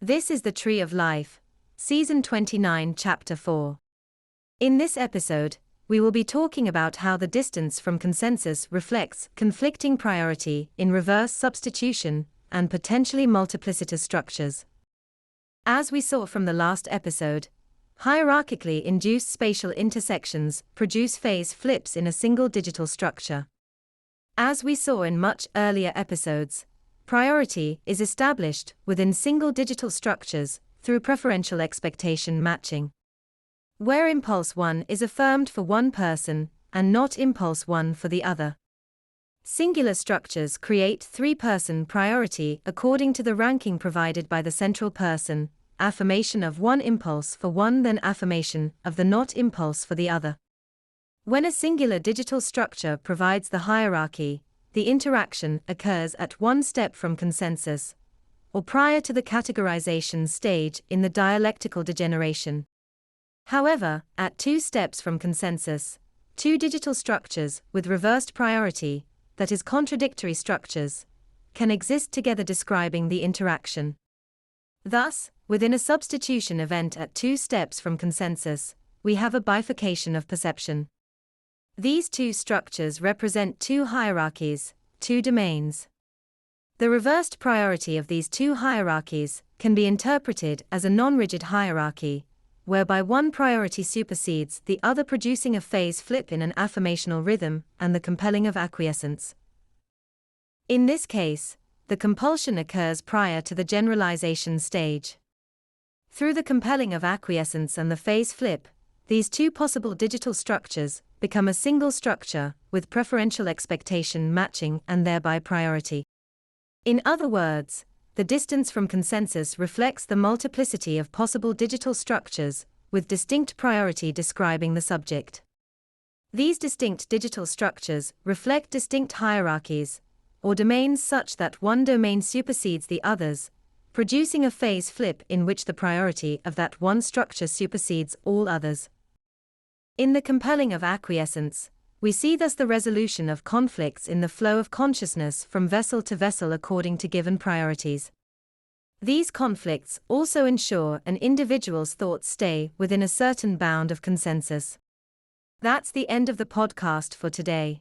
This is the Tree of Life, Season 29, Chapter 4. In this episode, we will be talking about how the distance from consensus reflects conflicting priority in reverse substitution and potentially multiplicitous structures. As we saw from the last episode, hierarchically induced spatial intersections produce phase flips in a single digital structure. As we saw in much earlier episodes, priority is established within single digital structures through preferential expectation matching, where impulse 1 is affirmed for one person and not impulse 1 for the other. Singular structures create three-person priority according to the ranking provided by the central person, affirmation of one impulse for one then affirmation of the not impulse for the other. When a singular digital structure provides the hierarchy, the interaction occurs at one step from consensus, or prior to the categorization stage in the dialectical degeneration. However, at two steps from consensus, two digital structures with reversed priority, that is contradictory structures, can exist together describing the interaction. Thus, within a substitution event at two steps from consensus, we have a bifurcation of perception. These two structures represent two hierarchies, two domains. The reversed priority of these two hierarchies can be interpreted as a non-rigid hierarchy, whereby one priority supersedes the other, producing a phase flip in an affirmational rhythm and the compelling of acquiescence. In this case, the compulsion occurs prior to the generalization stage. Through the compelling of acquiescence and the phase flip, these two possible digital structures become a single structure with preferential expectation matching and thereby priority. In other words, the distance from consensus reflects the multiplicity of possible digital structures with distinct priority describing the subject. These distinct digital structures reflect distinct hierarchies, or domains such that one domain supersedes the others, producing a phase flip in which the priority of that one structure supersedes all others. In the compelling of acquiescence, we see thus the resolution of conflicts in the flow of consciousness from vessel to vessel according to given priorities. These conflicts also ensure an individual's thoughts stay within a certain bound of consensus. That's the end of the podcast for today.